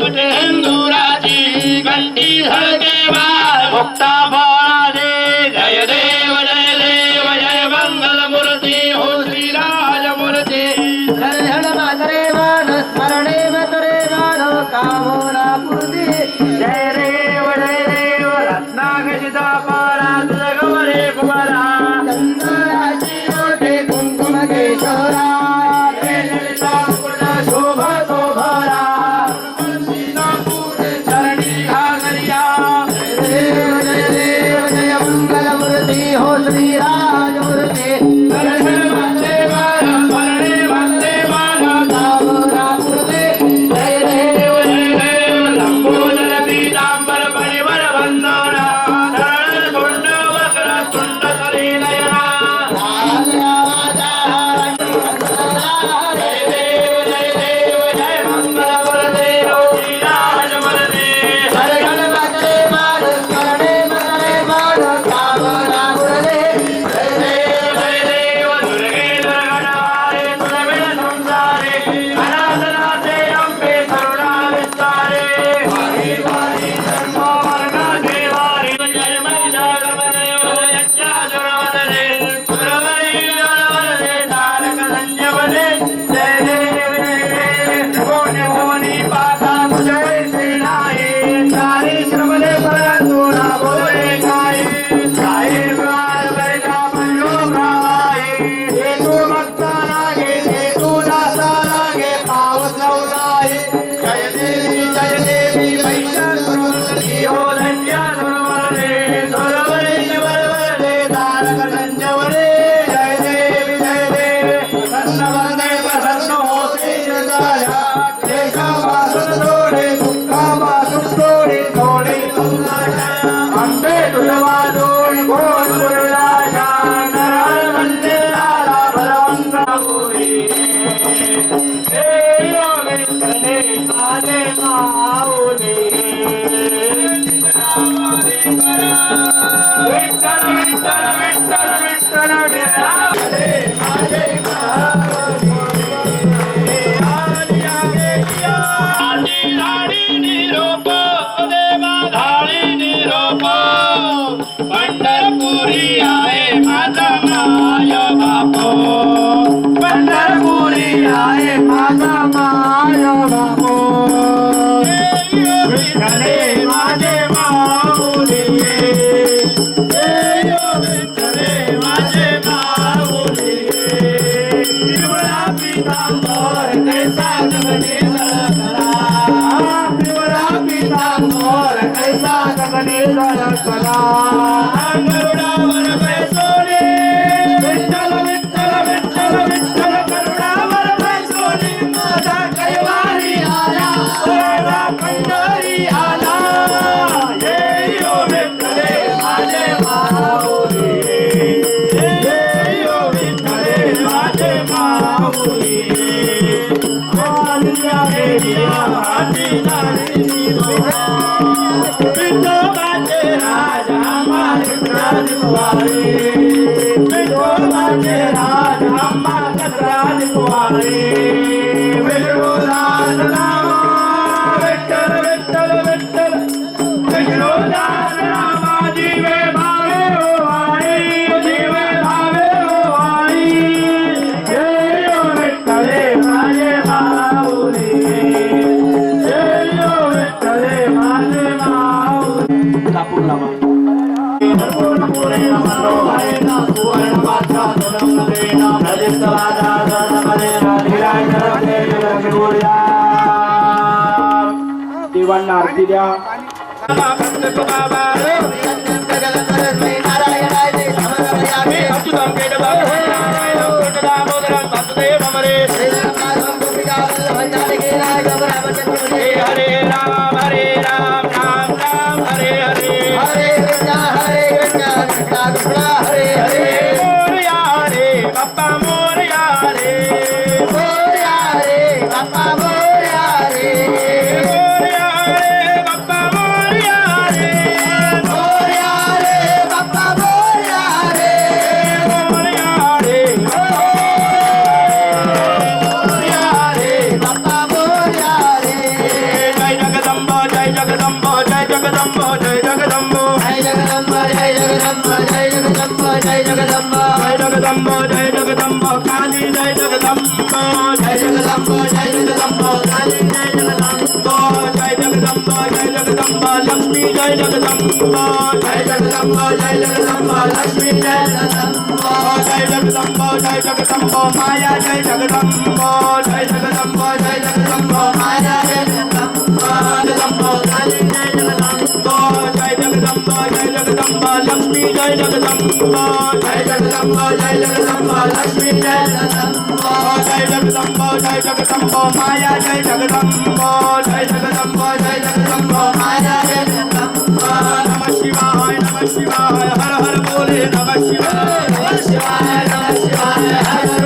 कुठे हिंदुराची घंटी झळके बाळ मुक्ता फळाले जय देव जय देव जय मंगल मूर्ती हो श्रीराज मूर्ती हर हर मातरे मान स्मरणे मतरे मानव कामना पूर्ती जय देव रत्नागजिता पारा तुझ गवरे कुमारा चंद्राची मोठे कुंकुम केशोरा शोभा तो भरा चरणी घागरिया जय देव जय मंगल मूर्ती हो श्रीराज मूर्ती हर हर पंढरपुरी आहे माझा माय बापो पंढरपुरी आहे माझा माय बापो विठ्ठले माझे माऊली विठ्ठले माझे माऊली पिवळा पितांबर कैसा गगने झळकला पिवळा पितांबर कैसा गगने झळकला गरुडावर बैसोले विठ्ठल विठ्ठल विठ्ठल विठ्ठल गरुडावर बैसोले माझा कैवारी आला देवा पंढरी आला ये यो विठ्ठले माझे माऊली ये यो विठ्ठले माझे माऊली आलिया देविया हाती नारी विठोबाचे राजा राजकुमारी विठोबाचे राजा राजकुमारी विठोदास रामा विठ्ठल विठ्ठल विठ्ठल विठोदास रामा जीवे भावे हो आई जीवे भावे हो आई जय यो विठ्ठले माझे माऊली जय यो विठ्ठले माझे माऊली कापूर लावा देवांना आरती द्या हरे राम राम राम हरे हरे हरे कृष्णा कृष्णा हरे हरे मोरया रे बाप्पा मोरया रे बाप्पा मोरया रे मोरया रे बाप्पा मोरया रे मोरया रे बाप्पा जगदम्ब जय जगदम्ब जय जगदम्ब जय जगदम्ब जय जगदम्ब जय जगदम्ब जय जगदम्ब जय जगदम्ब काली जय जगदम्ब जय जगदम्ब जय जगदम्ब काली जय जगदम्ब जय जगदम्ब जय जगदम्ब लक्ष्मी जय जगदम्ब जय जगदम्ब जय जगदम्ब लक्ष्मी जय जगदम्ब जय जगदम्ब जय जगदम्ब माया जय जगदम्ब जय जगदम्ब जय जगदम्ब माया जय जगदम्ब जगदम्ब काली जय जगदम्ब जय जगदम्ब जय जगदम्ब लक्ष्मी जय जगदम्ब जय जगदम्ब जय जगदम्ब लक्ष्मी जय जगदम्ब जय जगदम्ब जय जगदम्ब माया जय जगदम्ब जय जगदम्ब जय जगदम्ब माया जय जगदम्ब नमः शिवाय हर हर बोले नमः शिवाय नमः शिवाय हर हर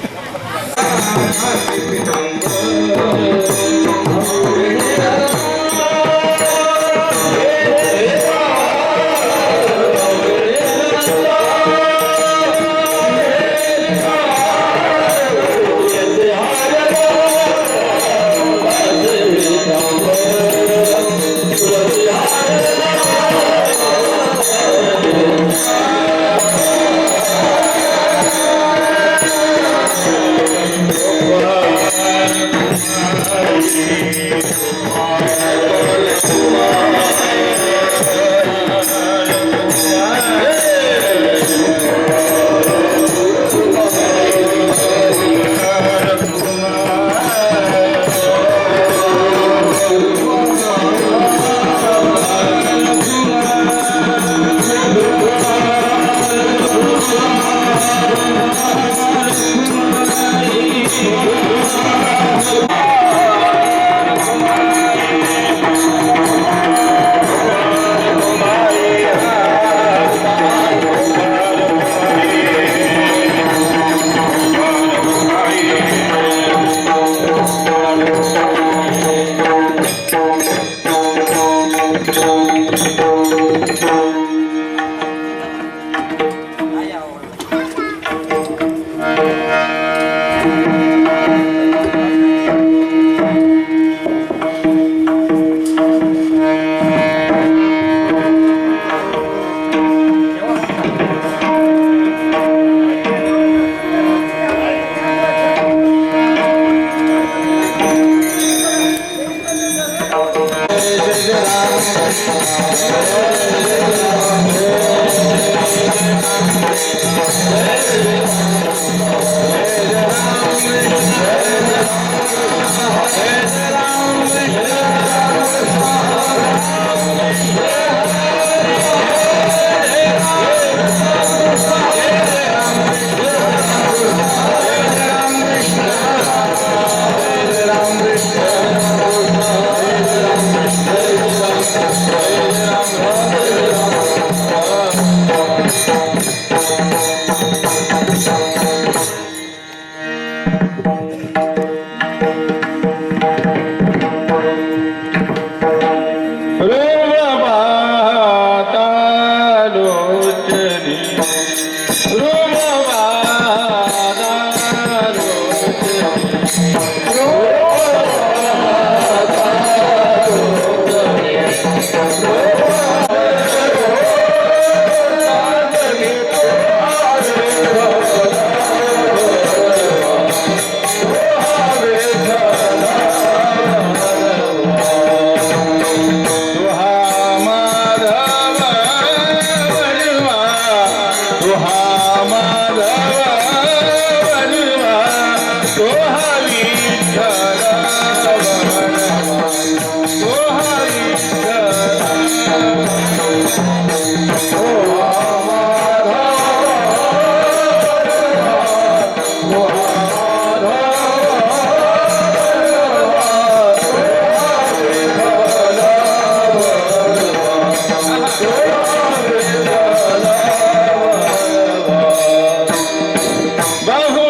बहु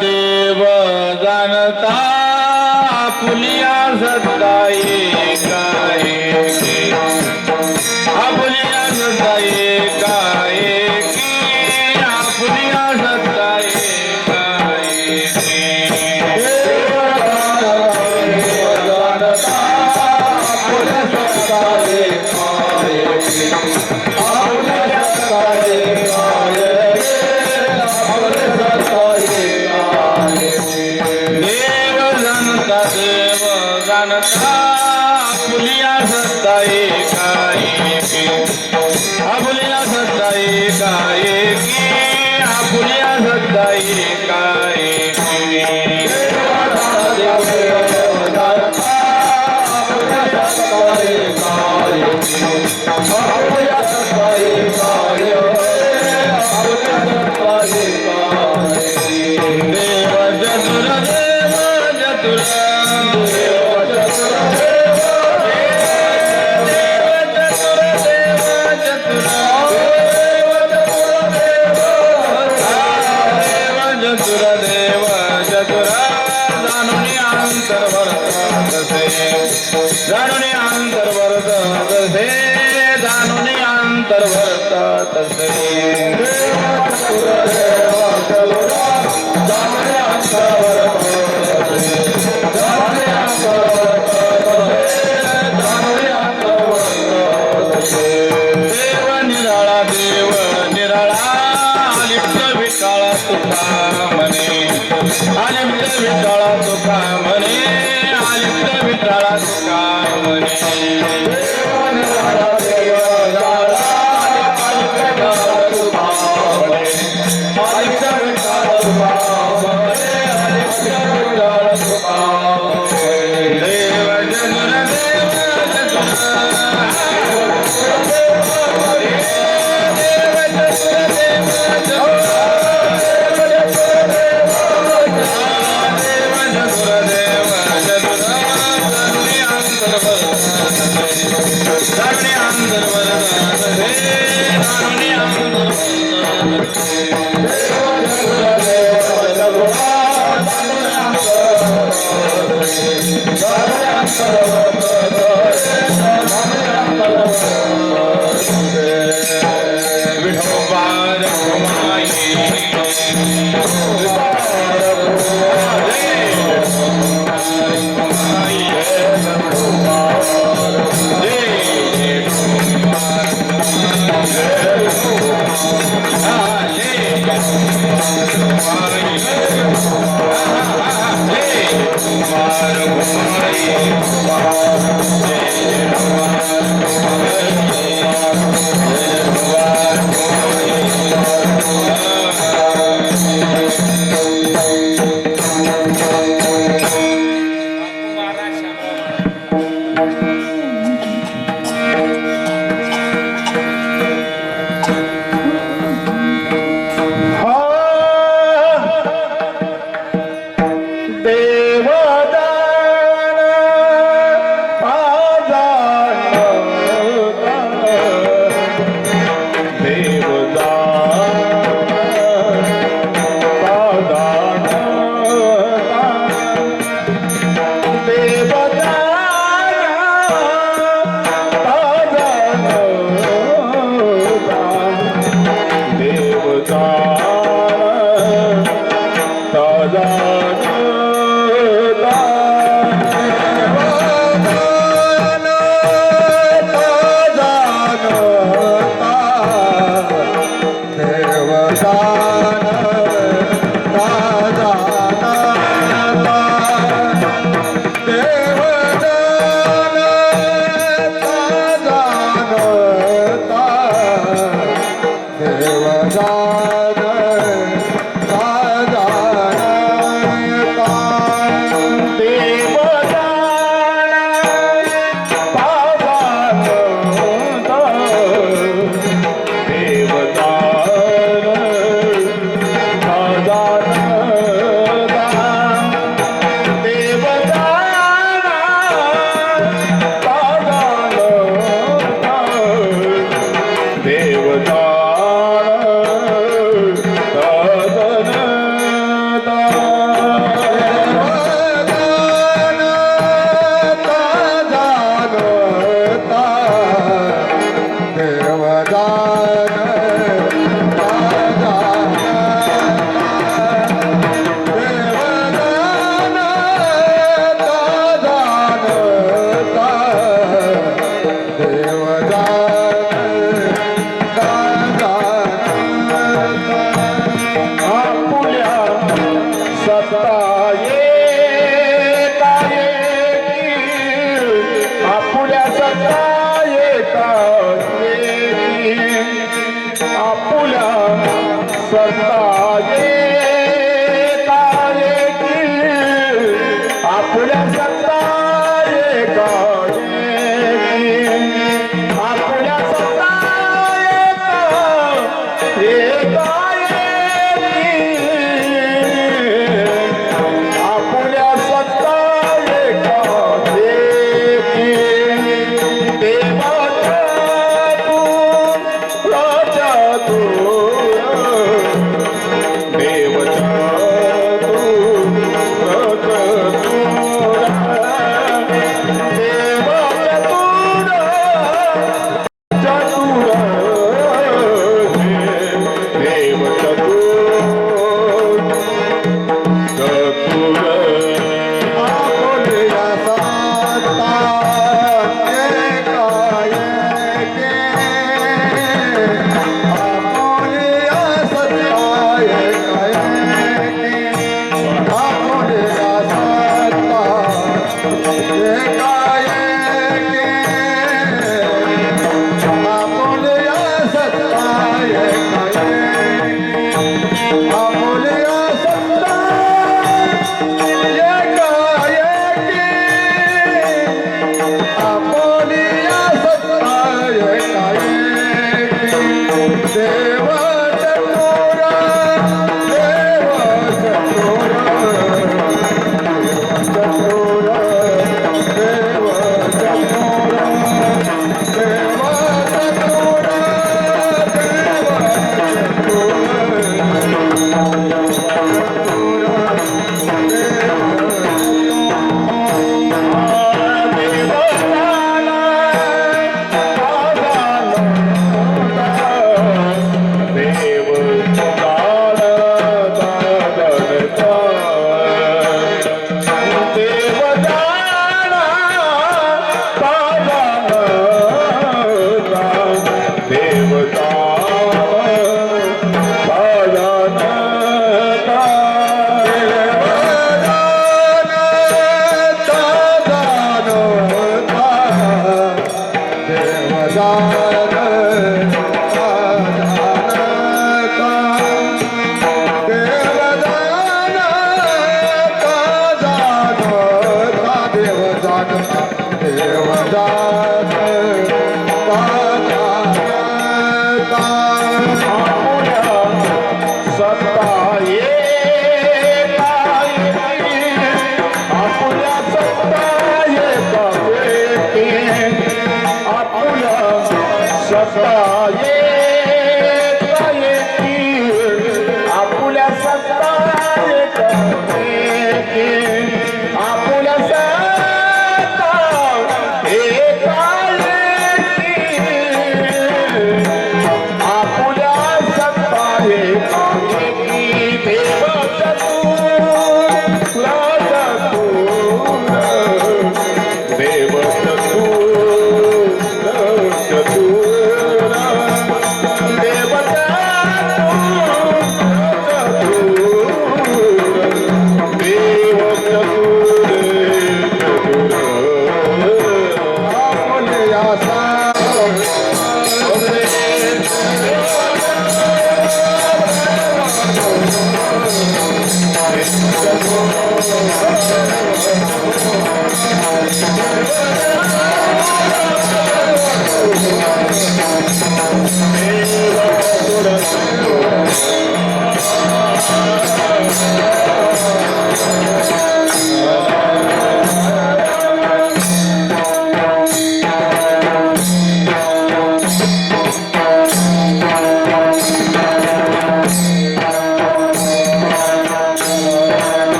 देव जाणता आपुलिया सत्ता एका एकी आपुलिया सत्ता एका एकी आपुलिया सत्ता एका एकी आपुलिया सत्ता एका एकी आपुलिया सत्ता एका एकी आपुलिया सत्ता एका एकी जाणून अंतर्वर्त तसे जाणून अंतर्वर्त तसे देव निराळा आलिप्त विटाळा तुका म्हणे आलिप्त विटाळा तुका म्हणे आलिप्त विटाळा तुका म्हणे देव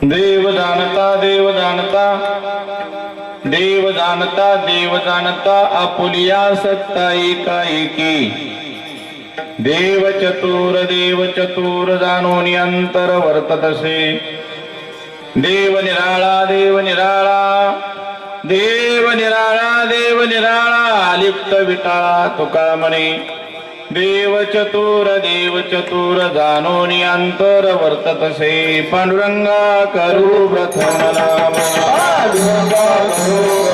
देव जाणता देव जाणता देव जाणता देव जाणता आपुलिया सत्ता एका एकी देव चतुर जाणून अंतर वर्ततसे देव निराळा देव निराळा देव निराळा देव निराळा लिप्त विटाळा तुका म्हणे देव चतुर जाणून अंतर वर्ततसे पांडुरंगा करू प्रथम नाम पांडुरंगा करू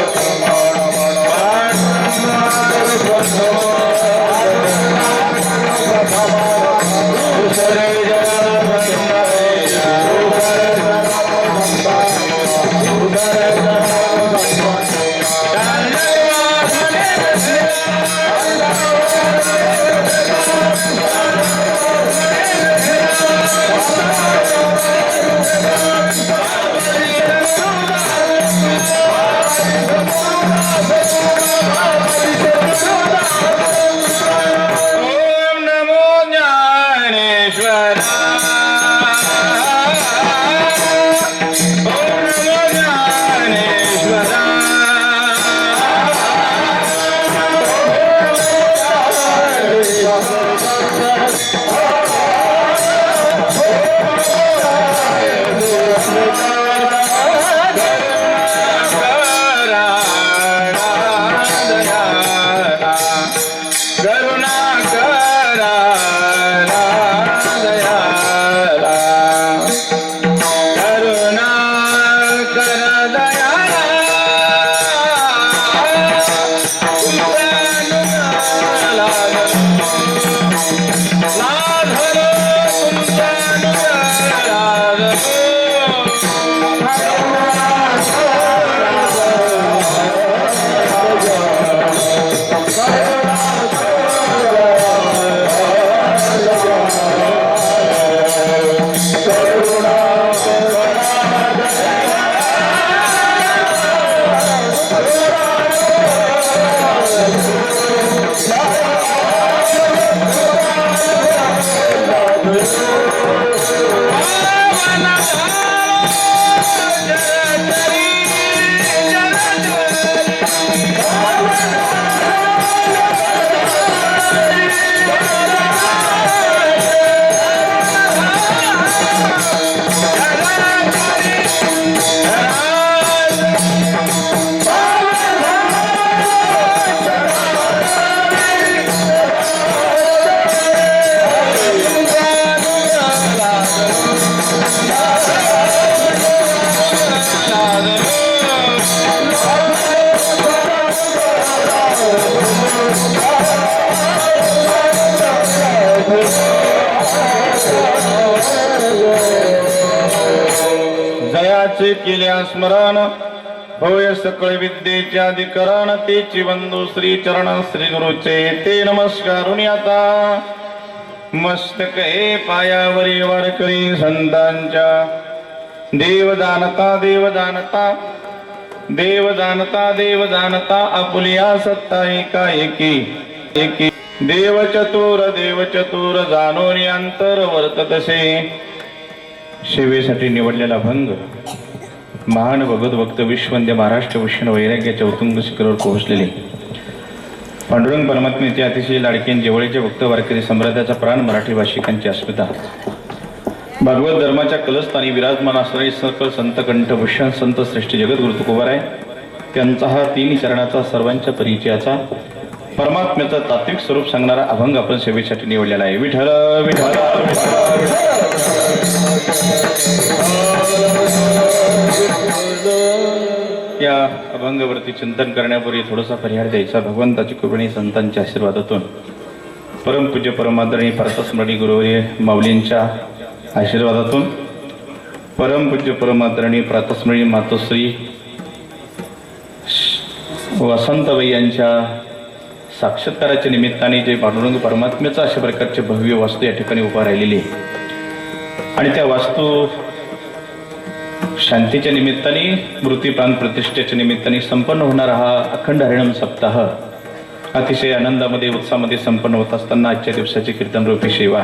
जयाचे केल्या स्मरण भव्य सकळ विद्येचे अधिकरण तेची बंधू श्री चरण श्री गुरुचे ते नमस्कारुनी आता मस्तक हे पायावरी वारकरी संतांच्या देव जाणता देव जाणता देव जाणता देव जाणता आपुलिया सत्ता एका एकी की देव चतुर जाणून अंतर वर्ततसे. सेवेसाठी निवडलेला अभंग महान भगवत भक्त विश्ववंद्य महाराष्ट्र भूषण वैराग्याच्या उत्तुंग शिखरावर पोहोचलेले पांडुरंग परमात्म्याचे अतिशय लाडके जवळचे भक्त वारकरी सम्राटाचा प्राण मराठी भाषिकांची अस्मिता. भागवत धर्माच्या कलस्थानी विराजमान असणारे सकल संत कंठभूषण संत श्रेष्ठ जगद्गुरु तुकोबाराय त्यांचा हा 3 चरणाचा सर्वांच्या परिचयाचा परमात्म्याचा तात्विक स्वरूप सांगणारा अभंग आपण सेवेसाठी निवडलेला आहे. विठ्ठल विठ्ठल या अभंगावरती चिंतन करण्यापूर्वी थोडासा परिहार द्यायचा. भगवंताची कृपेने संतांच्या आशीर्वादातून परमपूज्य परमादरणीय परतस्मरणी गुरुवर्य माऊलींच्या आशीर्वादातून परमपूज्य परमादरणीय प्रातस्मरणी मातोश्री वसंतबाई यांच्या साक्षात्काराच्या निमित्ताने जे पांडुरंग परमात्म्याचं अशा प्रकारचे भव्य वास्तू या ठिकाणी उभा राहिलेली आणि त्या वास्तू शांतीच्या निमित्ताने मृत्यू प्राण प्रतिष्ठेच्या निमित्ताने संपन्न होणारा हा अखंड हरिनाम सप्ताह अतिशय आनंदामध्ये उत्साहामध्ये संपन्न होत असताना आजच्या दिवसाची कीर्तनरूपी सेवा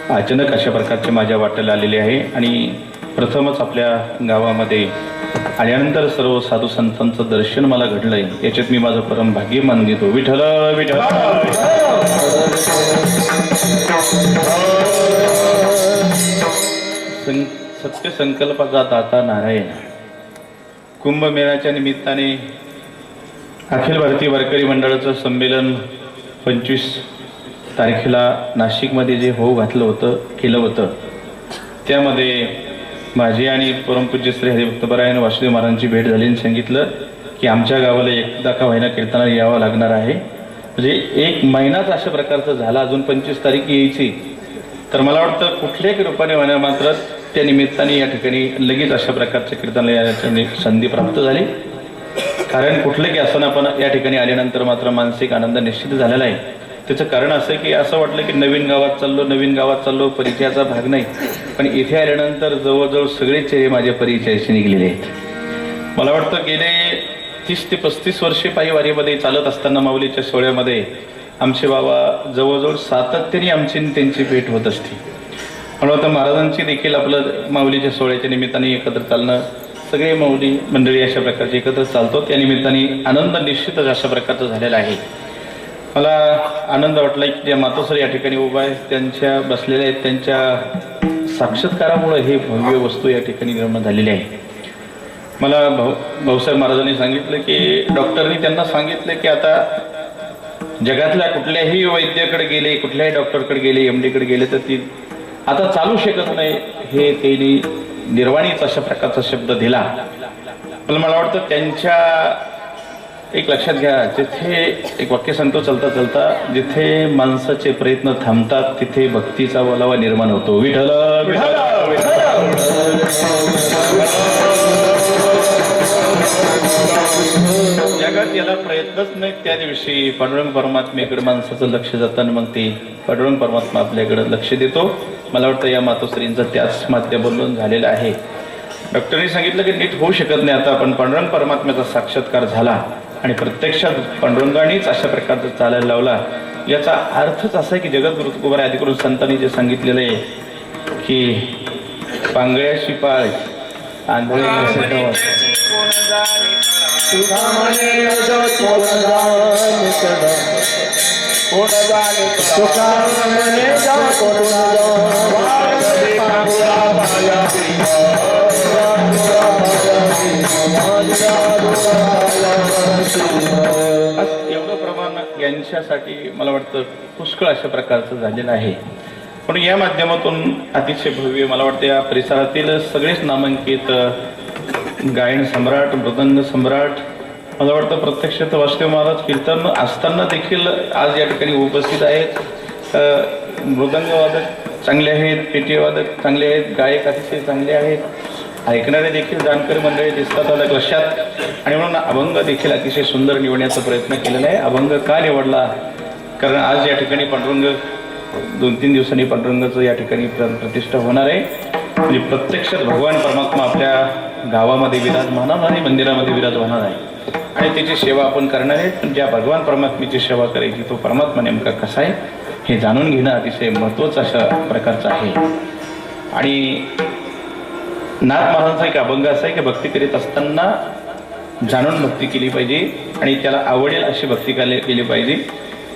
अचानक अशा प्रकारचे माझ्या वाट्याला आलेले आहे. आणि प्रथमच आपल्या गावामध्ये आल्यानंतर सर्व साधू संतांचं दर्शन मला घडलंय याच्यात मी माझं परम भाग्य मान देतो. विठ्ठल विठ्ठल सत्य संकल्पाचा दाता नारायण. कुंभमेळ्याच्या निमित्ताने अखिल भारतीय वारकरी मंडळाचं संमेलन 25 तारखेला नाशिकमध्ये जे केलं होतं त्यामध्ये माझी आणि परमपूज्य श्री हरिभक्तपरायण वासुदेव महाराजांची भेट झाली आणि सांगितलं की आमच्या गावाला एकदा का व्हायना कीर्तनाला यावं लागणार आहे. म्हणजे 1 महिनाच अशा प्रकारचा झाला, अजून 25 तारीख यायची. तर मला वाटतं कुठल्याही रूपाने व्हायना मात्र त्या निमित्ताने या ठिकाणी लगेच अशा प्रकारच्या कीर्तनाला संधी प्राप्त झाली. कारण कुठलं की असं आपण या ठिकाणी आल्यानंतर मात्र मानसिक आनंद निश्चित झालेला आहे. त्याचं कारण असं की असं वाटलं की नवीन गावात चाललो परिचयाचा भाग नाही, पण इथे आल्यानंतर जवळजवळ सगळे चेहरे माझ्या परिचयाशी निघलेले आहेत. मला वाटतं गेले 30 ते 35 वर्षे पायी वारीमध्ये चालत असताना माऊलीच्या सोहळ्यामध्ये आमचे बाबा जवळजवळ सातत्याने आमची त्यांची भेट होत असते. मला वाटतं महाराजांची देखील आपलं माऊलीच्या सोहळ्याच्या निमित्ताने एकत्र चालणं, सगळे माऊली मंडळी अशा प्रकारचे एकत्र चालतो त्या निमित्ताने आनंद निश्चितच अशा प्रकारचा झालेला आहे. मला आनंद वाटला की ज्या मातोश्री या ठिकाणी उभा आहे त्यांच्या बसलेल्या आहेत त्यांच्या साक्षात्कारामुळे हे भव्य वस्तू या ठिकाणी निर्माण झालेली आहे. मला भाऊसाहेब महाराजांनी सांगितलं की डॉक्टरनी त्यांना सांगितलं की आता जगातल्या कुठल्याही वैद्याकडे गेले, कुठल्याही डॉक्टरकडे गेले, MD-कडे गेले तर ती आता चालू शकत नाही. हे त्यांनी निर्वाणीच अशा प्रकारचा शब्द दिला. पण मला वाटतं त्यांच्या एक लक्षात घ्या, जिथे एक वाक्य सांगतो चलता चलता, जिथे माणसाचे प्रयत्न थांबतात तिथे भक्तीचा ओलावा निर्माण होतो. विठ्ठल जगात याला प्रयत्नच नाही त्या दिवशी पांडुरंग परमात्मेकडे माणसाचं लक्ष जाताना मग ते पांडुरंग परमात्मा आपल्याकडे लक्ष देतो. मला वाटतं या मातोश्रींचं त्याच माध्यमातून झालेलं आहे. डॉक्टरनी सांगितलं की नीट होऊ शकत नाही आता, पण पांडुरंग परमात्म्याचा साक्षात्कार झाला आणि प्रत्यक्षात पांडुरंगानेच अशा प्रकारचा चालायला लावला. याचा अर्थच असा आहे की जगद्गुरु तुकोबाराय आदिकडून संतांनी जे सांगितलेलं आहे की पांगळ्याशी पाळ आंधळे एवढं प्रमाण यांच्यासाठी मला वाटतं पुष्कळ अशा प्रकारचं झालेलं आहे. पण या माध्यमातून अतिशय भव्य मला वाटतं या परिसरातील सगळेच नामांकित गायन सम्राट, मृदंग सम्राट, मला वाटतं प्रत्यक्षात वासुदेव महाराज कीर्तन असताना देखील आज या ठिकाणी उपस्थित आहेत. मृदंगवादक चांगले आहेत, पेटीवादक चांगले आहेत, गायक अतिशय चांगले आहेत, ऐकणारे देखील जाणकारी मंडळी दिसतात आलं लक्षात. आणि म्हणून अभंग देखील अतिशय सुंदर निवडण्याचा प्रयत्न केलेला आहे. अभंग का निवडला? कारण आज या ठिकाणी पांडुरंग 2-3 दिवसांनी पांडुरंगाचं या ठिकाणी प्रतिष्ठा होणार आहे. म्हणजे प्रत्यक्षात भगवान परमात्मा आपल्या गावामध्ये विराजमान आणि मंदिरामध्ये विराजमान आहे. आणि त्याची सेवा आपण करणार आहे. पण ज्या भगवान परमात्म्याची सेवा करायची तो परमात्मा नेमका कसा आहे हे जाणून घेणं अतिशय महत्त्वाचं अशा प्रकारचं आहे. आणि नाथ महाराजांचा एक अभंग असा आहे की भक्ती करीत असताना जाणून भक्ती केली पाहिजे आणि त्याला आवडेल अशी भक्ती केली पाहिजे.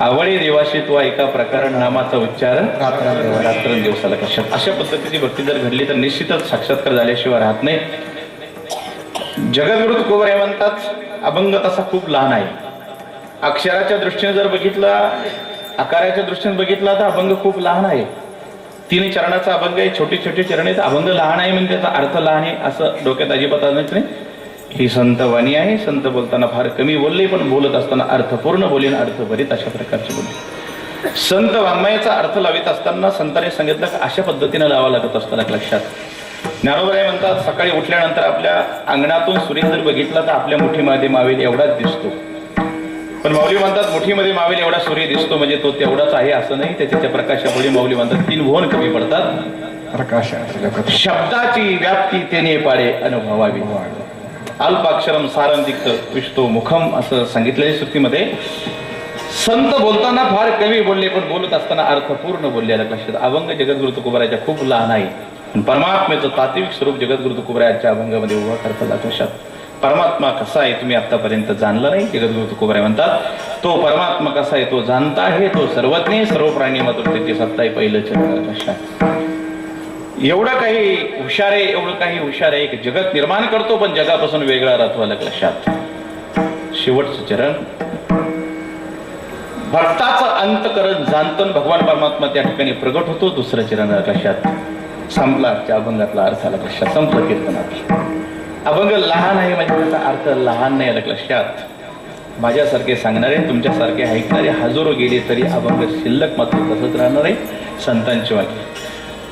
आवडे देवाशी तो एका प्रकार नामाचा उच्चार रात्रंदिवसाला कशात. अशा पद्धतीची भक्ती जर घडली तर निश्चितच साक्षात्कार झाल्याशिवाय राहत नाही. जगद्गुरु तुकोबराय म्हणतात अभंग तसा खूप लहान आहे. अक्षराच्या दृष्टीने जर बघितला, आकाराच्या दृष्टीने बघितला तर अभंग खूप लहान आहे. 3 चरणाचा अभंग आहे, छोटी छोटी चरण आहेत. अभंग लहान आहे म्हणजे त्याचा अर्थ लहान आहे असं डोक्यात अजिबात आणत नाही. ही संत वाणी आहे. संत बोलताना फार कमी बोलले पण बोलत असताना अर्थपूर्ण बोलेन, अर्थ भरीत अशा प्रकारचे बोलले. संत वाङ्मयाचा अर्थ लावित असताना संतांनी सांगितलं की अशा पद्धतीने लावा लागत असताना लक्षात. ज्ञानोबराय म्हणतात सकाळी उठल्यानंतर आपल्या अंगणातून सूर्य जर बघितला तर आपल्या मुठीमध्ये मावेल एवढाच दिसतो. पण माऊली म्हणतात मुठीमध्ये मावेल एवढा सूर्य दिसतो म्हणजे तो तेवढाच आहे असं नाही. त्याच्या प्रकाशापुढे माऊली म्हणतात 3 भुवन कमी पडतात. प्रकाश शब्दाची व्याप्ती तेने पाडे अनुभवावी. अल्पाक्षरम सारंदिक्त विष्टो मुखम असं सांगितलेल्या श्रुतीमध्ये. संत बोलताना फार कमी बोलले पण बोलत असताना अर्थपूर्ण बोलले लक्षात. अभंग जगद्गुरु तुकोबरायच्या खूप लहान आहे. परमात्म्याचं तात्विक स्वरूप जगद्गुरु तुकोबरायच्या अभंगामध्ये उभा करतात लक्षात. परमात्मा कसा आहे तुम्ही आतापर्यंत जाणला नाही. जगद्गुरु तुकोबराय म्हणतात तो परमात्मा कसा आहे तो जाणता आहे. तो सर्वज्ञ सर्व प्राणी मात्र त्याची सत्ता आहे पहिलं चरण लक्षात. एवढं काही हुशार आहे, एवढं काही हुशार आहे की जगत निर्माण करतो पण जगापासून वेगळा राहतो लक्षात. शेवटचं चरण भक्ताचं अंतकरण जाणतं भगवान परमात्मा त्या ठिकाणी प्रगट होतो. दुसरं चरण लक्षात. संपला त्या अभंगातला अर्थ लक्षात. संपलं कीर्तनात. अभंग लहान आहे म्हणजे त्याचा अर्थ लहान नाही लक्षात. माझ्यासारखे सांगणारे तुमच्यासारखे ऐकणारे हजारो गेले तरी अभंग शिल्लक मात्र तसंच राहणार आहे संतांची वाक्य.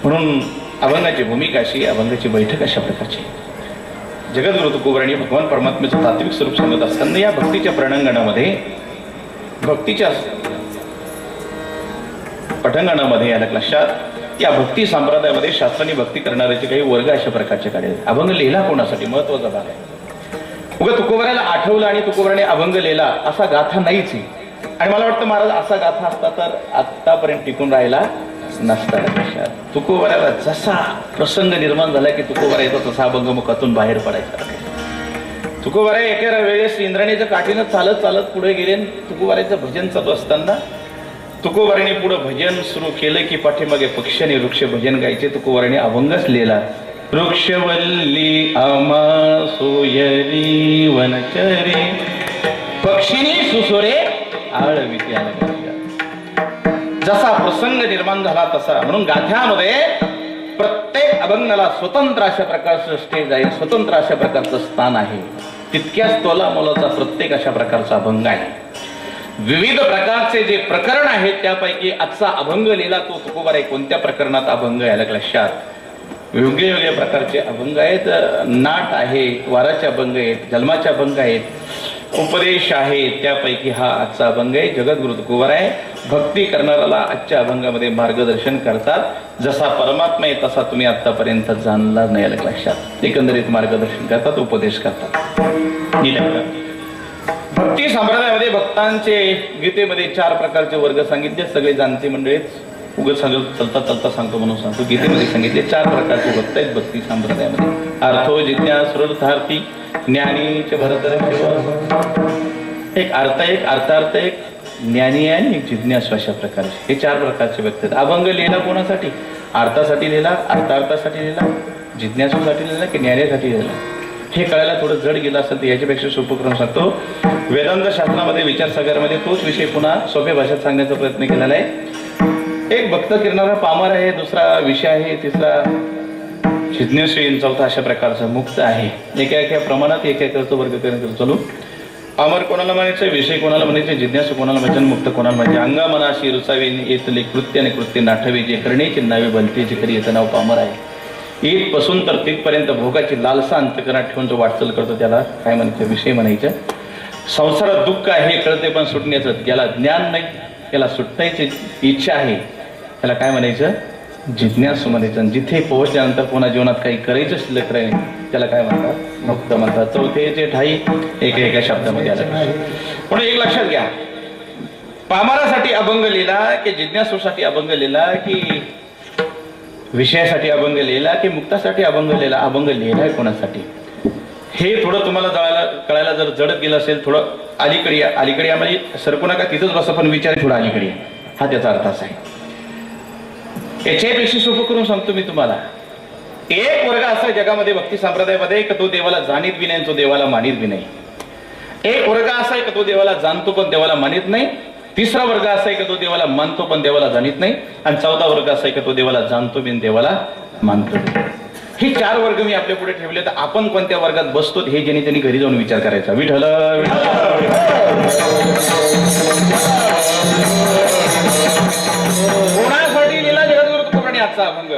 म्हणून अभंगाची भूमिका अशी, अभंगाची बैठक अशा प्रकारची. जगद्गुरु तुकोबराय भगवान परमात्म्याचं तात्विक स्वरूप सांगत असताना या भक्तीच्या प्रणांगणामध्ये, भक्तीच्या पटांगणामध्ये या लक्षात या भक्ती संप्रदायामध्ये शास्त्रांनी भक्ती करणाऱ्याचे काही वर्ग अशा प्रकारचे काढले. अभंग लिहिला कोणासाठी महत्वाचा भाग आहे. उगा तुकोबरायला आठवलं आणि तुकोबरायने अभंग लिहिला असा गाथा नाहीच. आणि मला वाटतं महाराज असा गाथा असता तर आतापर्यंत टिकून राहिला नसता लक्षात. तुकोबरायला जसा प्रसंग निर्माण झाला की तुकोबरायचा तसा अभंग मुखातून बाहेर पडायचा. तुकोबराय एका वेळेस इंद्राणीच्या काठीनं चालत चालत पुढे गेले. तुकोबरायचं भजन चालू असताना तुकोबरायने पुढे भजन सुरू केलं की पाठीमागे पक्षी आणि वृक्ष भजन गायचे. तुकोबरायने अभंगच लिहिला. वृक्षवल्ली आमा सोयरी वनचरे पक्षिणी सुसोरे आळविती आला. जसा प्रसंग निर्माण झाला तसा. म्हणून गाथ्यामध्ये प्रत्येक अभंगाला स्वतंत्र अशा प्रकारचं स्टेज आहे, स्वतंत्र अशा प्रकारचं स्थान आहे. तितक्याच तोला मोलाचा प्रत्येक अशा प्रकारचा अभंग आहे. विविध प्रकारचे जे प्रकरण आहेत त्यापैकी आजचा अभंग लिहिला तो तुकोबराय कोणत्या प्रकरणात अभंग याला लक्षात. वेगवेगळ्या प्रकारचे अभंग आहेत. नाट आहे, वाराचे अभंग आहेत, जन्माचे अभंग आहेत, उपदेश आहे. त्यापैकी हा आजचा अभंग आहे. जगद्गुरु तुकोबराय भक्ती करणाऱ्याला आजच्या अभंगामध्ये मार्गदर्शन करतात. जसा परमात्मा आहे तसा तुम्ही आतापर्यंत जाणला नाही लक्षात. एकंदरीत मार्गदर्शन करतात, उपदेश करतात. भक्ती संप्रदायामध्ये भक्तांचे गीतेमध्ये 4 प्रकारचे वर्ग सांगितले. सगळे जाणते मंडळीच उगाच चलता चलता सांगतो म्हणून सांगतो. गीतेमध्ये सांगितले 4 प्रकारचे भक्त आहेत भक्ती संप्रदायामध्ये. अर्थो जिज्ञास श्रोतार्थी ज्ञानीचे भरतर. एक अर्थ, एक अर्थार्थ, एक ज्ञानी आणि एक जिज्ञासू अशा प्रकारचे हे 4 प्रकारचे व्यक्ती आहेत. अभंग लिहिला कोणासाठी? अर्थासाठी लिहिला, अर्थार्थासाठी लिहिला, जिज्ञासूसाठी लिहिला की ज्ञानासाठी लिहिला. हे कळायला थोडं जड गेलं असेल तर याच्यापेक्षा सोपं करून सांगतो. वेदांत शास्त्रामध्ये विचारसागरमध्ये तोच विषय पुन्हा सोप्या भाषेत सांगण्याचा प्रयत्न केलेला आहे. एक भक्त करणारा पामर आहे, दुसरा विषय आहे, तिसरा जिज्ञासू, चौथा अशा प्रकारचा मुक्त आहे. एका प्रमाणात एकेकाचा वर्ग करण्यात चालू. पामर कोणाला म्हणायचं, विषय कोणाला म्हणायचे, जिज्ञासू कोणाला म्हणजे, मुक्त कोणाला म्हणजे. अंगा मनाशी रुचावे येतले कृत्य आणि कृत्य नाठवे जे करण्याचे नावे भलते जे करी याचं नाव पामर आहे. इथपासून तर तिथपर्यंत भोगाची लालसा अंतकरणात ठेवून जो वाटचाल करतो त्याला काय म्हणायचं, विषय म्हणायचं. संसारात दुःख आहे कळते पण सुटण्याचं, याला ज्ञान नाही, याला सुटायची इच्छा आहे, त्याला काय म्हणायचं, जिज्ञासूमध्ये जिथे पोहोचल्यानंतर पुन्हा जीवनात काही करायचं शिल्लक राहील त्याला काय म्हणतात मुक्त म्हणतात. चौथेचे ठाई एका शब्दामध्ये आलं. पण एक लक्षात घ्या, पामरासाठी अभंग लिहिला की जिज्ञासूसाठी अभंग लिहिला की विषयासाठी अभंग लिहिला की मुक्तासाठी अभंग लिहिला, अभंग लिहिलाय कोणासाठी हे थोडं तुम्हाला कळायला जर जडत गेलं असेल, थोडं अलीकडे म्हणजे सरकू नका तिथंच बसा, पण विचार थोडा अलीकडे हा त्याचा अर्थ असा आहे. याच्यापेक्षा सोपं करून सांगतो मी तुम्हाला. एक वर्ग असा जगामध्ये भक्ती संप्रदायामध्ये की तो देवाला जाणीत बी नाही, तो देवाला मानित बी नाही. एक वर्ग असा आहे की तो देवाला जाणतो पण देवाला मानित नाही. तिसरा वर्ग असा आहे की तो देवाला मानतो पण देवाला जाणीत नाही. आणि चौथा वर्ग असा आहे की तो देवाला जाणतो बिन देवाला मानतो. हे 4 वर्ग मी आपल्या पुढे ठेवले. तर आपण कोणत्या वर्गात बसतो हे ज्यांनी त्यांनी घरी जाऊन विचार करायचा. विठ्ठल कोणासाठी लिहिला जगद्गुरु तुकोबांनी आजचा अभंग?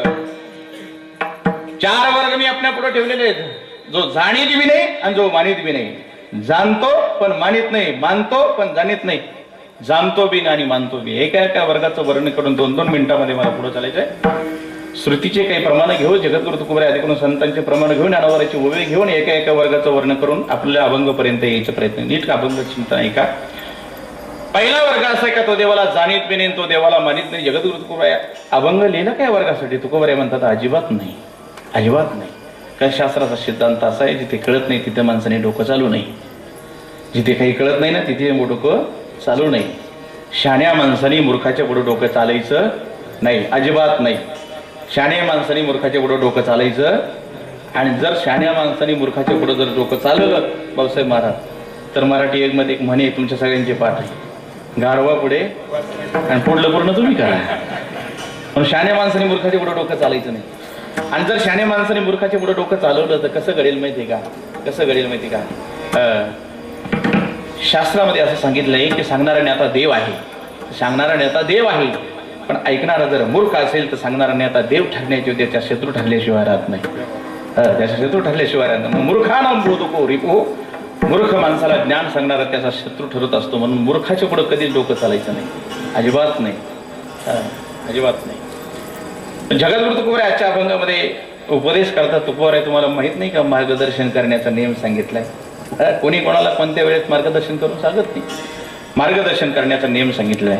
4 वर्ग मी आपल्या पुढे ठेवलेले आहेत. जो जाणीत बी नाही आणि जो मानित बी नाही. जाणतो पण मानित नाही, मानतो पण जाणीत नाही, जाणतो बी आणि मानतो बी. एका वर्गाचं वर्णन करून 2-2 मिनिटांमध्ये मला पुढे चालायचंय. श्रुतीचे काही प्रमाण घेऊन जगद्गुरु तुकोबांनी आधी करून संतांचे प्रमाण घेऊन ज्ञानोबाची ओवे घेऊन एका वर्गाचं वर्णन करून आपल्या अभंगपर्यंत यायचा प्रयत्न. नीट अभंग चिंतन ऐका. पहिला वर्ग असा आहे का तो देवाला जाणीत बी नाही, तो देवाला मानित नाही. जगद्गुरु तुकोबाई अभंग लिहिला काय वर्गासाठी? तुकोबाई म्हणतात अजिबात नाही, अजिबात नाही. काय शास्त्राचा सिद्धांत असा आहे, जिथे कळत नाही तिथे माणसाने डोकं चालू नाही. जिथे काही कळत नाही ना तिथे डोकं चालू नाही. शाण्या माणसाने मूर्खाच्या पुढे डोकं चालायचं नाही, अजिबात नाही. शाण्या माणसाने मूर्खाच्या पुढे डोकं चालायचं. आणि जर शाण्या माणसाने मूर्खाच्या पुढे जर डोकं चालवलं भाऊसाहेब महाराज, तर मराठी एक मध्ये एक म्हणे तुमच्या सगळ्यांचे पाठ आहे, गाढवा पुढे आणि पुढलं पूर्ण तुम्ही करा. पण शाण्या माणसाने मूर्खाच्या पुढे डोकं चालायचं नाही. आणि जर शाण्या माणसाने मूर्खाच्या पुढे डोकं चालवलं तर कसं घडेल माहिती का? कसं घडेल माहिती का? शास्त्रामध्ये असं सांगितलंय की सांगणारा नेता देव आहे, सांगणारा नेता देव आहे, पण ऐकणारा जर मूर्ख असेल तर सांगणारा नेता देव ठरण्याची त्याच्या शत्रू ठरल्याशिवाय राहत नाही. त्याच्या शत्रू ठरल्याशिवाय राहत नाही. मूर्खानां बोधको रिपो, मूर्ख माणसाला ज्ञान सांगणारा त्याचा शत्रू ठरत असतो. म्हणून मूर्खाच्या पुढे कधीच डोकं चालायचं नाही, अजिबात नाही, अजिबात नाही. जगद्गुरु तुकोबाई आजच्या अभंगामध्ये उपदेश करतात. तुकोबाई तुम्हाला माहित नाही का मार्गदर्शन करण्याचा नियम सांगितलाय? कोणी कोणाला कोणत्या वेळेत मार्गदर्शन करून सांगत नाही. मार्गदर्शन करण्याचा नियम सांगितलाय.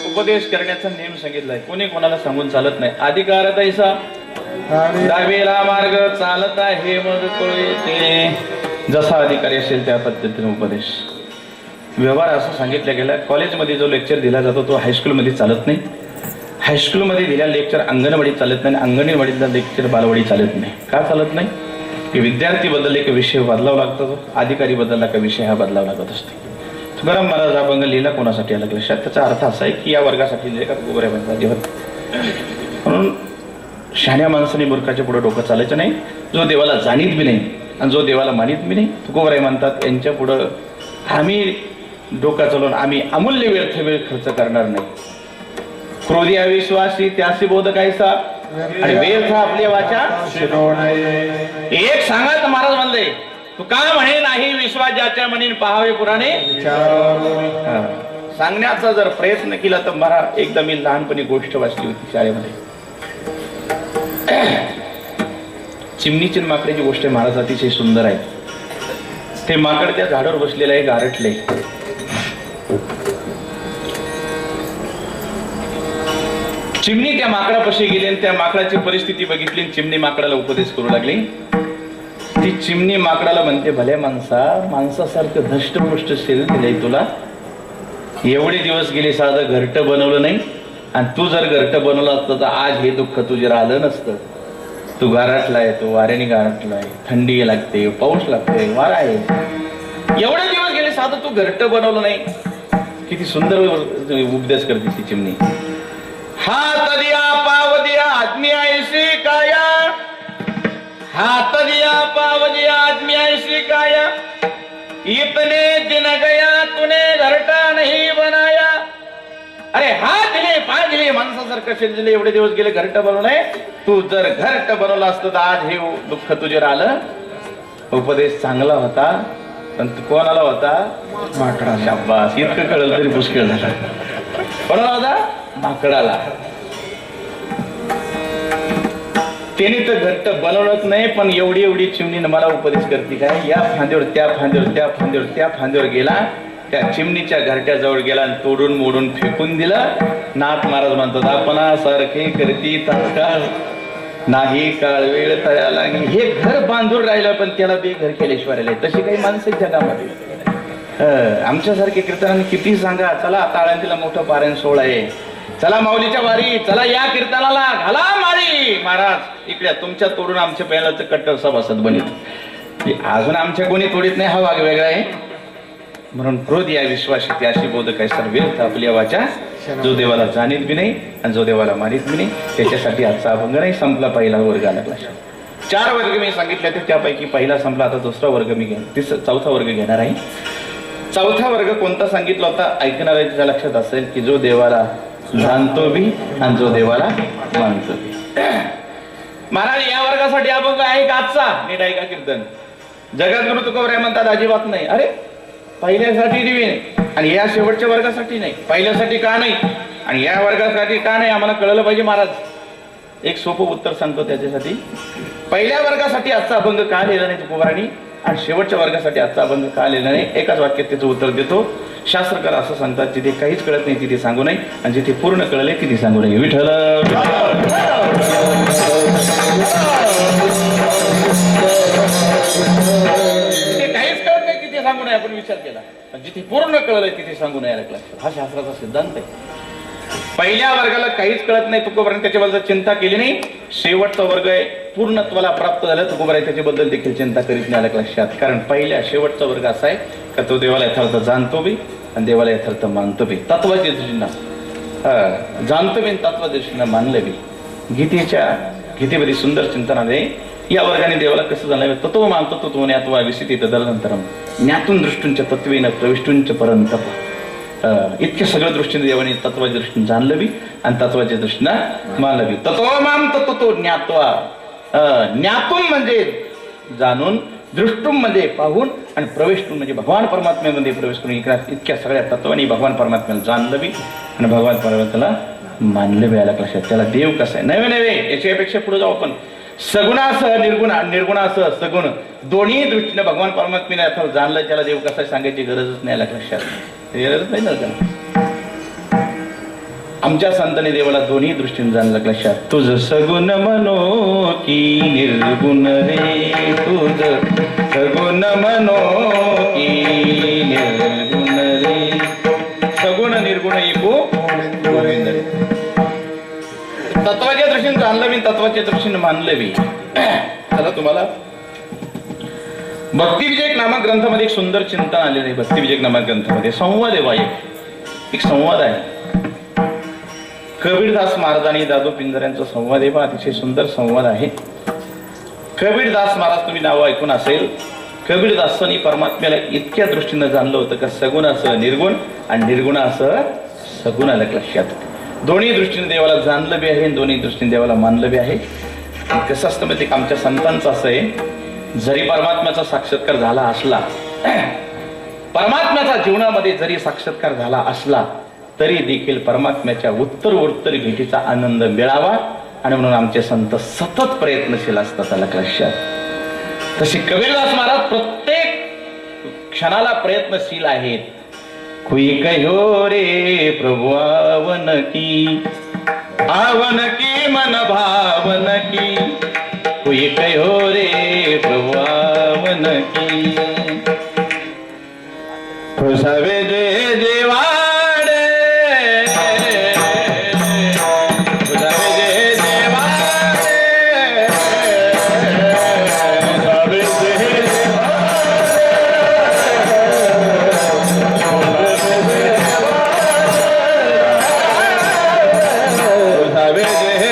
उपदेश करण्याचा नियम सांगितलाय. कोणी कोणाला सांगून चालत नाही. अधिकार तैसा दावेला मार्ग चालत आहे मग कळते. जसा अधिकारी असेल त्या पद्धतीने उपदेश. व्यवहार असं सांगितलं गेलं, कॉलेजमध्ये जो लेक्चर दिला जातो तो हायस्कूलमध्ये चालत नाही. हायस्कूलमध्ये दिलेला लेक्चर अंगणवाडीत चालत नाही. अंगणवाडीतला लेक्चर बालवाडी चालत नाही. का चालत नाही? की विद्यार्थी बदलले की विषय बदलावा लागतो, अधिकारी बदलला का विषय हा बदलावा लागत असते. तुकाराम महाराज अभंग लिहिला कोणासाठी आला लक्षात? त्याचा अर्थ असा आहे की या वर्गासाठी लिहिले का गोबऱ्या बंधाजी होत. म्हणून शहाण्या माणसाने मूर्खाच्या पुढे डोकं चालायचं नाही. जो देवाला जाणीत बी नाही आणि जो देवाला मानित बी नाही, तुकोबराय म्हणतात यांच्या पुढं आम्ही डोका चालवून आम्ही अमूल्य वेळ खर्च करणार नाही. क्रोधी अविश्वासी त्यासी बोध कायसा आणि व्यर्थ आपल्या वाचा. एक सांगा तर महाराज म्हणले तू का म्हणे नाही विश्वास ज्याच्या म्हणीन पहावे पुराणे. सांगण्याचा जर प्रयत्न केला तर मला एकदा मी लहानपणी गोष्ट वाचली होती शाळेमध्ये. चिमणीची माकडाची गोष्ट महाराज अतिशय सुंदर आहे. ते माकड त्या झाडावर बसलेलं आहे, गारटले. चिमणी त्या माकडापाशी गेली आणि त्या माकडाची परिस्थिती बघितली. चिमणी माकडाला उपदेश करू लागली. ती चिमणी माकडाला म्हणते भल्या माणसासारखं धष्टपुष्ट शरीर दिलंय तुला. एवढे दिवस गेले साधं घरटं बनवलं नाही आणि तू जर घरटं बनवलं असतं तर आज हे दुःख तुझ्या आलं नसतं. तू गारटलाय, तू वाऱ्याने गारटलाय, थंडी लागते, पाऊस लागते, वारा आहे. एवढे दिवस गेले साधं तू घरटं बनवलं नाही. किती सुंदर उपदेश करते ती चिमणी. हात दिया पाव दिया आदमी ऐसी काया, हात दिया पाव दिया आदमी ऐसी काया, इतने दिन गया तूने घरटा नहीं बनाया. अरे हात दिले, पाय दिले, माणसासारखं शरीर दिले, एवढे दिवस गेले घरट बनवलंय. तू जर घरट बनवलं असतं तर आज हे दुःख तुझ्यावर आलं. उपदेश चांगला होता पण कोणाला होता? माकडाला. शाबास, इतकं कळलं तरी पुष्कळ झालं. कोणाला होता? माकडाला. त्याने तर घट्ट बनवलंच नाही पण एवढी चिमणीनं मला उपदेश करते काय. या फांद्यावर त्या फांद्यावर त्या फांद्यावर त्या फांद्यावर गेला, त्या चिमणीच्या घरट्याजवळ गेला आणि तोडून मोडून फेकून दिलं. नाथ महाराज म्हणतात आपणासारखे करती तात्काळ नाही काळ वेळ तया लागली. हे घर बांधून राहिलं पण त्याला बेघर केल्याशिवाय राहिले. तशी काही माणसं जगामध्ये. आमच्यासारखे कीर्तनाने किती सांगा, चला ताळ्यांतीला मोठं पारायण सोहळा आहे, चला माऊलीच्या वारी, चला या कीर्तनाला घाला माळी. महाराज इकडे तुमच्या तोडून आमच्या पहिल्याचं कट्टर सभासद बनित. अजून आमच्या कोणी तोडीत नाही, हा भाग वेगळा आहे. म्हणून क्रोध या विश्वास अशी बोध काय सर व्यर्थ आपल्या वाचा. जो देवाला जाणीत बी नाही आणि जो देवाला मानित बी नाही त्याच्यासाठी आजचा अभंग नाही संपला. पहिला वर्ग आला. 4 वर्ग मी सांगितले ते त्यापैकी पहिला संपला. आता दुसरा वर्ग मी चौथा वर्ग घेणार आहे. चौथा वर्ग कोणता सांगितला होता ऐकणाऱ्याच्या लक्षात असेल की जो देवाला जाणतो बी आणि जो देवाला मानतो बी. महाराज या वर्गासाठी अभंग आहे का आजचा? नीट ऐका कीर्तन. जगद्गुरु तुकोबराय म्हणतात अजिबात नाही. अरे पहिल्यासाठी दिवे नाही आणि या शेवटच्या वर्गासाठी नाही. पहिल्यासाठी का नाही आणि या वर्गासाठी का नाही आम्हाला कळलं पाहिजे. महाराज एक सोपं उत्तर सांगतो त्याच्यासाठी. पहिल्या वर्गासाठी आजचा अभंग का लिहिला नाही तुकोबरायांनी आणि शेवटच्या वर्गासाठी आजचा अभंग का लिहिला नाही एकाच वाक्यात त्याचं उत्तर देतो. शास्त्रकार असं सांगतात जिथे काहीच कळत नाही तिथे सांगू नये आणि जिथे पूर्ण कळले तिथे सांगू नये. विठ्ठल जिथे काहीच कळत नाही तिथे सांगू नये आपण विचार केला. जिथे पूर्ण कळलंय तिथे सांगू नये. हा शास्त्राचा सिद्धांत आहे. पहिल्या वर्गाला काहीच कळत नाही तुकोबराय त्याच्याबद्दल चिंता केली नाही. शेवटचा वर्ग आहे पूर्णत्वाला प्राप्त झाला तुकोबराय त्याच्याबद्दल देखील चिंता करीत नाही. आलं लक्षात. कारण पहिल्या शेवटचा वर्ग असा आहे का तो देवाला यथार्थ जाणतो बी आणि देवाला यथार्थ मानतो बी. तत्वाच्या दृष्टीनं जाणतो बी तत्वाच्या दृष्टीनं मानलं बी. गीतेमध्ये सुंदर चिंतन आहे. या वर्गाने देवाला कसं जाणलं तत्व मानतो तत्व ज्ञात्वा विसिती तदनंतरम ज्ञातून दृष्टींच्या तत्वेन प्रविष्टूंच परंतप. इतक्या सगळ्या दृष्टीने देवाने तत्वाच्या दृष्टीने जाणलं बी आणि तत्वाच्या दृष्टीनं मानलं बी. तत्व माम तत्व ज्ञात्वा. ज्ञातून म्हणजे जाणून, दृष्टुम म्हणजे पाहून आणि प्रवेशून म्हणजे भगवान परमात्म्यामध्ये प्रवेश करून इतक्या सगळ्या तत्वाने भगवान परमात्म्याला जाणलं बी आणि भगवान परमात्म्याला मानलं बी. आला लक्षात. त्याला देव कसा आहे नव्हे याच्यापेक्षा पुढे जाऊ आपण. सगुणासह निर्गुणासह सगुण दोन्ही दृष्टीने भगवान परमात्म्याने जाणलं त्याला देव कसा सांगायची गरजच नाही. आला लक्षात. गरज नाही ना त्याला. आमच्या संतांनी देवाला दोन्ही दृष्टीने जाणलं. लक्षात. तुझ सगुण मनो की निर्गुण रे, तुझ सगुण मनो की निर्गुण रे, सगुण निर्गुण एकू गोविंद रे. तत्वाच्या दृष्टीने जाणलं बी तत्वाच्या दृष्टीने मानलं बी. चला तुम्हाला भक्तिविजयक नामक ग्रंथामध्ये एक सुंदर चिंतन आलेलं आहे. भक्तिविजयक नामक ग्रंथामध्ये संवाद आहे बाई, एक संवाद आहे. कबीरदास महाराज आणि दादू पिंजर यांचा संवाद आहे. अतिशय सुंदर संवाद आहे. कबीरदास महाराज तुम्ही नाव ऐकून असेल. कबीरदासांनी परमात्म्याला इतक्या दृष्टीनं जाणलं होतं का सगुण असं निर्गुण आणि निर्गुण असं सगुण आलं लक्षात. दोन्ही दृष्टीने देवाला जाणलं बी आहे आणि दोन्ही दृष्टीने देवाला मानलं बी आहे. कसं असतं माहिती, आमच्या संतांचं असं आहे, जरी परमात्म्याचा साक्षात्कार झाला असला, परमात्म्याचा जीवनामध्ये जरी साक्षात्कार झाला असला तरी देखील परमात्म्याच्या उत्तर भेटीचा आनंद मिळावा आणि म्हणून आमचे संत सतत प्रयत्नशील असतात आलं लक्षात. तसे कबीरदास महाराज प्रत्येक क्षणाला प्रयत्नशील आहेत. कोई कहो रे प्रभु आवन की मन भावन की, कोई कहो रे प्रभु आवन की. खुशावे जय देवाडे, खुशावे जय देवाडे, खुशावे जय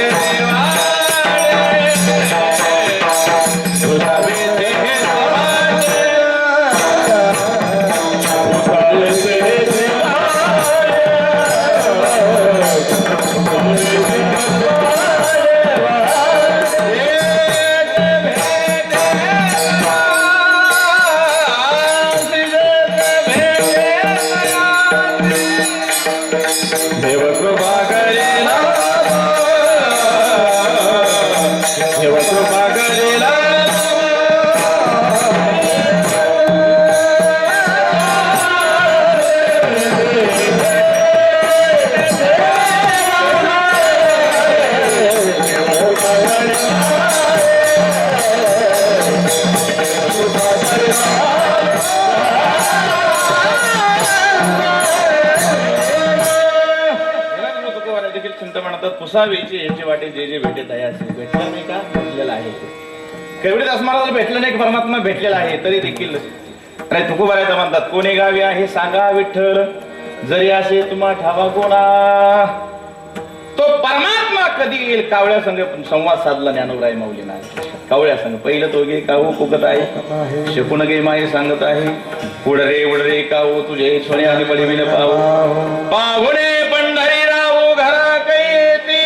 पुसावेची याची वाटे जे जे भेटे तया असेल. भेटलं नाही का, भेटलेलं आहे. कबीरदास महाराज भेटलं नाही, परमात्मा भेटलेला आहे तरी देखील नाही तुकोबारायचं म्हणतात. कोणी गावी आहे सांगा विठ्ठल, जरी असे तुम्हा ठावा कोणा. तो परमात्मा कधी येईल. कावळ्या संघ संवाद साधला ज्ञानोबराय माऊलींना. कावळ्या संघ पहिलं तो गे काऊ कुकत आहे, शकून गे माई सांगत आहे. उडरे उडरे काऊ तुझे सोने आणि बळीविन पाहू, पाहुणे पंढरी राहू घरा कैती.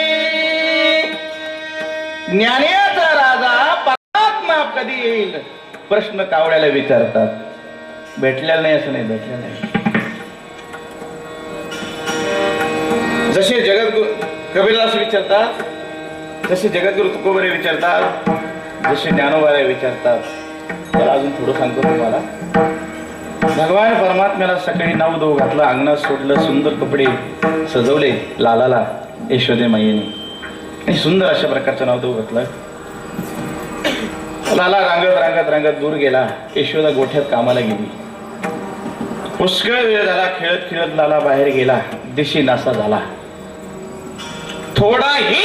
ज्ञानेचा राजा परमात्मा कधी येईल प्रश्न कावळ्याला विचारतात. भेटलेला नाही असं नाही, भेटलेला नाही. जसे जगद्गुरु कबीरदास विचारतात, जसे जगद्गुरु तुकोबरे विचारतात, जसे ज्ञानोबाराय विचारतात. तर अजून थोडं सांगतो तुम्हाला. भगवान परमात्म्याला सकाळी नाव धुवू घातलं, अंगणात सोडलं, सुंदर कपडे सजवले लालाला यशोदे माईने आणि सुंदर अशा प्रकारचं नाव धुवू घातलं. लाला रांगत रांगत रांगत दूर गेला. यशोदा गोठ्यात कामाला गेली. पुष्कळ वेळ झाला. खेळत खेळत लाला बाहेर गेला. दिशी नासा झाला. थोडाही